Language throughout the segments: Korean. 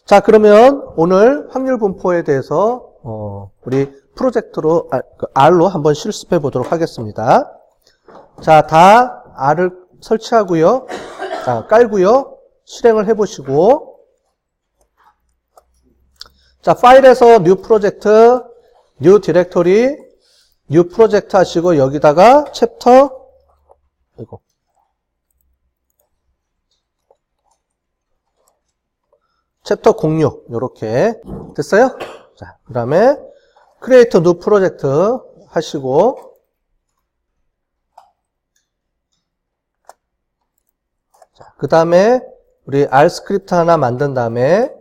자, 그러면 오늘 확률 분포에 대해서 우리 프로젝트로 R로 한번 실습해 보도록 하겠습니다. 자, 다 R을 설치하고요. 자, 깔고요. 실행을 해 보시고, 자, 파일에서 뉴 프로젝트, 뉴 디렉토리, 뉴 프로젝트 하시고 여기다가 챕터 이거 챕터 06 요렇게 됐어요? 자, 그다음에 크리에이트 뉴 프로젝트 하시고, 자, 그다음에 우리 R 스크립트 하나 만든 다음에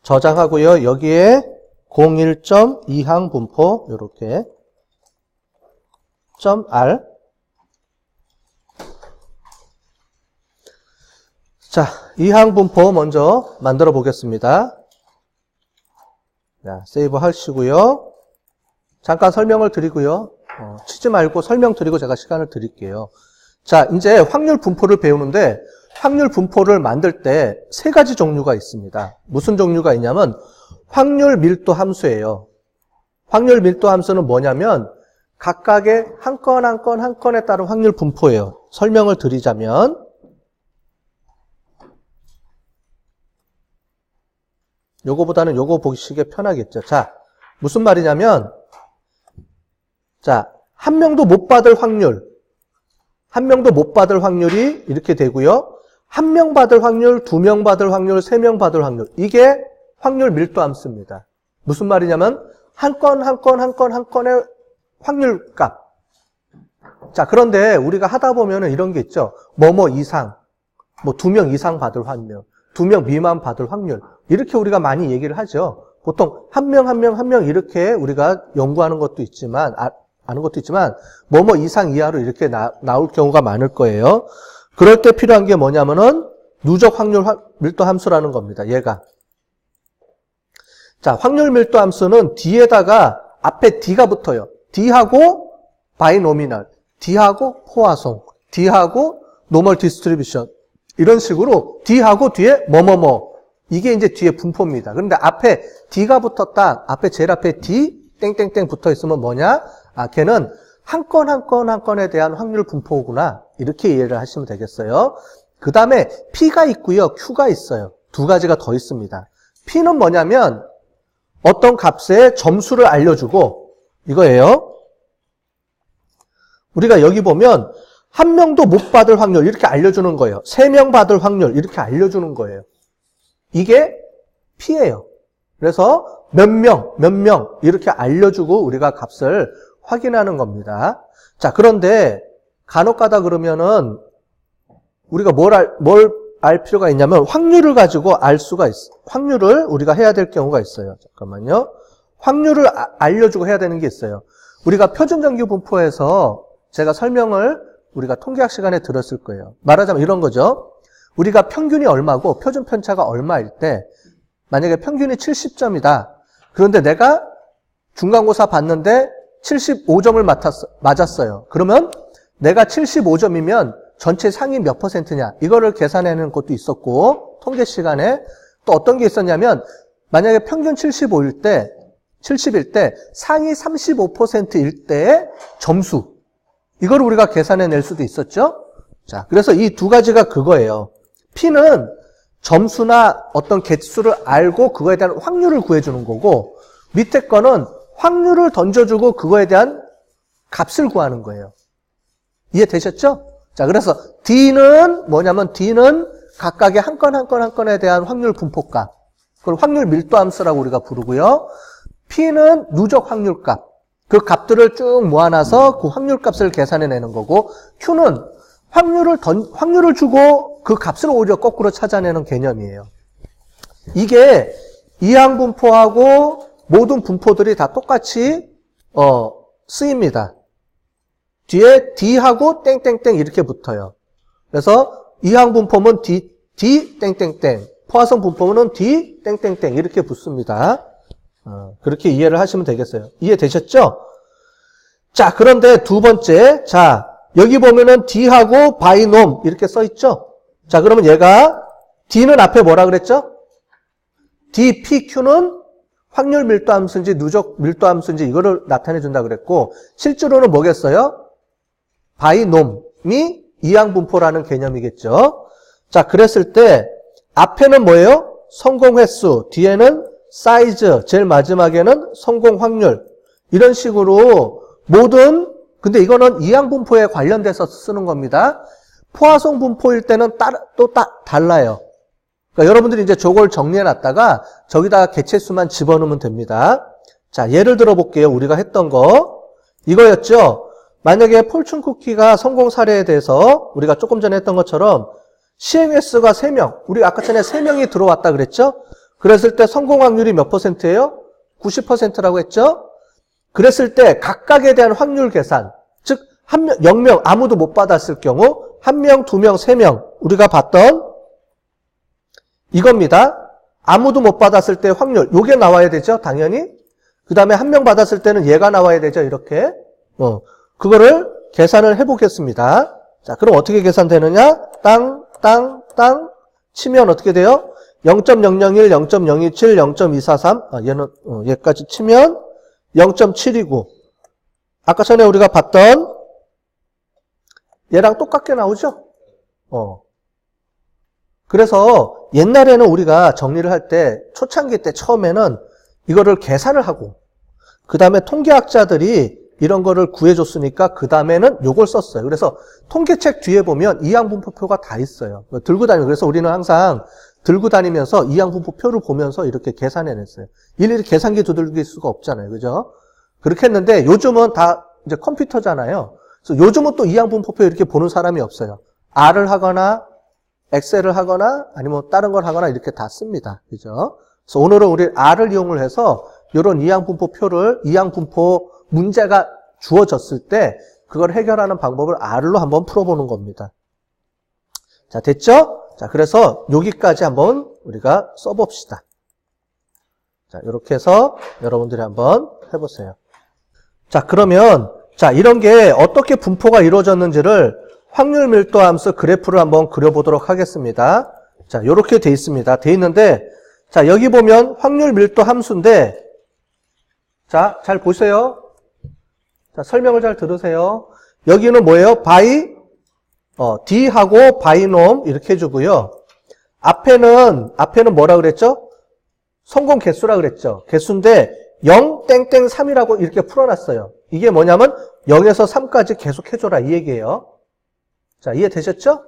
저장하고요. 여기에 01.2항 분포 요렇게 .r. 자, 2항 분포 먼저 만들어 보겠습니다. 자, 세이브 하시고요. 잠깐 설명을 드리고요. 치지 말고 설명 드리고 제가 시간을 드릴게요. 자, 이제 확률 분포를 배우는데 확률 분포를 만들 때 세 가지 종류가 있습니다. 무슨 종류가 있냐면 확률 밀도 함수예요. 확률 밀도 함수는 뭐냐면 각각의 한 건 한 건 한 건에 따른 확률 분포예요. 설명을 드리자면 요거보다는 요거 보시기에 편하겠죠. 자, 무슨 말이냐면, 자, 한 명도 못 받을 확률, 한 명도 못 받을 확률이 이렇게 되고요. 한 명 받을 확률, 두 명 받을 확률, 세 명 받을 확률. 이게 확률 밀도 함수입니다. 무슨 말이냐면, 한 건 한 건 한 건 한 건의 확률 값. 자, 그런데 우리가 하다 보면은 이런 게 있죠. 뭐뭐 이상, 뭐 두 명 이상 받을 확률, 두 명 미만 받을 확률. 이렇게 우리가 많이 얘기를 하죠. 보통 한 명 한 명 한 명 이렇게 우리가 연구하는 것도 있지만, 아는 것도 있지만, 뭐뭐 이상 이하로 이렇게 나올 경우가 많을 거예요. 그럴 때 필요한 게 뭐냐면은 누적 확률 밀도 함수라는 겁니다. 얘가. 자, 확률 밀도 함수는 D에다가 앞에 D가 붙어요. D하고 바이노미널, D하고 포화송, D하고 노멀 디스트리뷰션. 이런 식으로 D하고 뒤에 뭐뭐뭐. 이게 이제 뒤에 분포입니다. 그런데 앞에 D가 붙었다. 앞에 제일 앞에 D 땡땡땡 붙어 있으면 뭐냐? 아, 걔는 한 건 한 건 한 건에 대한 확률 분포구나. 이렇게 이해를 하시면 되겠어요. 그 다음에 P가 있고요. Q가 있어요. 두 가지가 더 있습니다. P는 뭐냐면 어떤 값의 점수를 알려주고, 이거예요. 우리가 여기 보면 한 명도 못 받을 확률 이렇게 알려주는 거예요. 세 명 받을 확률 이렇게 알려주는 거예요. 이게 P예요. 그래서 몇 명 이렇게 알려주고 우리가 값을 확인하는 겁니다. 자, 그런데 간혹 가다 그러면은 우리가 뭘 알 필요가 있냐면 확률을 가지고 알 수가 있어. 확률을 우리가 해야 될 경우가 있어요. 잠깐만요. 확률을 알려주고 해야 되는 게 있어요. 우리가 표준정규 분포에서 제가 설명을 우리가 통계학 시간에 들었을 거예요. 말하자면 이런 거죠. 우리가 평균이 얼마고 표준 편차가 얼마일 때 만약에 평균이 70점이다. 그런데 내가 중간고사 봤는데 75점을 맞았어요. 그러면 내가 75점이면 전체 상위 몇 %냐 이거를 계산하는 것도 있었고, 통계 시간에 또 어떤 게 있었냐면 만약에 평균 70일 때 상위 35%일 때의 점수, 이걸 우리가 계산해낼 수도 있었죠. 자, 그래서 이 두 가지가 그거예요. P는 점수나 어떤 개수를 알고 그거에 대한 확률을 구해주는 거고, 밑에 거는 확률을 던져주고 그거에 대한 값을 구하는 거예요. 이해되셨죠? 자, 그래서 D는 뭐냐면 D는 각각의 한 건 한 건 한 건에 대한 확률 분포값, 그걸 확률 밀도 함수라고 우리가 부르고요. P는 누적 확률값, 그 값들을 쭉 모아놔서 그 확률값을 계산해내는 거고, Q는 확률을 주고 그 값을 오히려 거꾸로 찾아내는 개념이에요. 이게 이항 분포하고 모든 분포들이 다 똑같이 쓰입니다. 뒤에 D하고 땡땡땡 이렇게 붙어요. 그래서 이항 분포는 D 땡땡땡, 포화성 분포는 D 땡땡땡 이렇게 붙습니다. 그렇게 이해를 하시면 되겠어요. 이해되셨죠? 자, 그런데 두 번째, 자, 여기 보면은 D하고 바이놈 이렇게 써 있죠? 자, 그러면 얘가 D는 앞에 뭐라 그랬죠? DPQ는 확률 밀도 함수인지 누적 밀도 함수인지 이거를 나타내 준다 그랬고, 실제로는 뭐겠어요? 바이놈이 이항분포라는 개념이겠죠. 자, 그랬을 때 앞에는 뭐예요? 성공 횟수, 뒤에는 사이즈, 제일 마지막에는 성공 확률. 이런 식으로 모든, 근데 이거는 이항분포에 관련돼서 쓰는 겁니다. 포화성 분포일 때는 또 달라요. 그러니까 여러분들이 이제 저걸 정리해 놨다가 저기다가 개체수만 집어넣으면 됩니다. 자, 예를 들어 볼게요. 우리가 했던 거. 이거였죠? 만약에 폴춘 쿠키가 성공 사례에 대해서 우리가 조금 전에 했던 것처럼 시행 횟수가 3명. 우리 아까 전에 3명이 들어왔다 그랬죠? 그랬을 때 성공 확률이 몇 %예요? 90%라고 했죠? 그랬을 때 각각에 대한 확률 계산. 즉, 0명 아무도 못 받았을 경우 1명, 2명, 3명 우리가 봤던 이겁니다. 아무도 못 받았을 때 확률. 요게 나와야 되죠? 당연히. 그 다음에 1명 받았을 때는 얘가 나와야 되죠? 이렇게. 그거를 계산을 해보겠습니다. 자, 그럼 어떻게 계산되느냐? 땅 치면 어떻게 돼요? 0.001, 0.027, 0.243. 얘는, 얘까지 치면 0.729. 아까 전에 우리가 봤던 얘랑 똑같게 나오죠? 그래서 옛날에는 우리가 정리를 할 때, 초창기 때 처음에는 이거를 계산을 하고, 그 다음에 통계학자들이 이런 거를 구해줬으니까 그 다음에는 요걸 썼어요. 그래서 통계책 뒤에 보면 이항분포표가 다 있어요. 들고 다니고, 그래서 우리는 항상 들고 다니면서 이항분포표를 보면서 이렇게 계산해냈어요. 일일이 계산기 두들길 수가 없잖아요. 그죠? 그렇게 했는데 요즘은 다 이제 컴퓨터잖아요. 그래서 요즘은 또 이항분포표 이렇게 보는 사람이 없어요. R을 하거나 엑셀을 하거나 아니면 다른 걸 하거나 이렇게 다 씁니다. 그죠? 그래서 오늘은 우리 R을 이용을 해서 이런 이항분포표를, 이항분포 문제가 주어졌을 때 그걸 해결하는 방법을 R로 한번 풀어보는 겁니다. 자, 됐죠? 자, 그래서 여기까지 한번 우리가 써봅시다. 자, 이렇게 해서 여러분들이 한번 해보세요. 자, 그러면 자, 이런 게 어떻게 분포가 이루어졌는지를 확률 밀도 함수 그래프를 한번 그려보도록 하겠습니다. 자, 이렇게 돼 있습니다. 돼 있는데, 자, 여기 보면 확률 밀도 함수인데, 자, 잘 보세요. 자, 설명을 잘 들으세요. 여기는 뭐예요? D하고 바이놈 이렇게 해주고요. 앞에는 뭐라 그랬죠? 성공 개수라 그랬죠. 개수인데 0땡땡3이라고 이렇게 풀어놨어요. 이게 뭐냐면 0에서 3까지 계속 해줘라 이 얘기예요. 자, 이해되셨죠?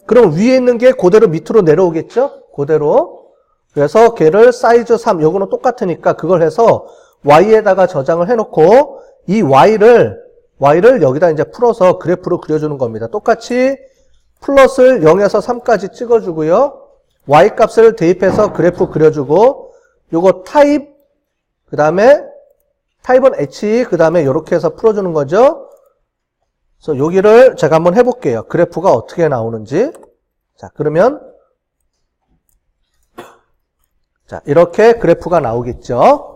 그럼 위에 있는 게 그대로 밑으로 내려오겠죠? 그대로. 그래서 걔를 사이즈 3, 요거는 똑같으니까 그걸 해서 y에다가 저장을 해놓고 이 y를 여기다 이제 풀어서 그래프로 그려주는 겁니다. 똑같이 플러스를 0에서 3까지 찍어주고요. y 값을 대입해서 그래프 그려주고 요거 타입, 그 다음에 타입은 h, 그 다음에 이렇게 해서 풀어주는 거죠. 그래서 여기를 제가 한번 해볼게요. 그래프가 어떻게 나오는지. 자, 그러면 자, 이렇게 그래프가 나오겠죠.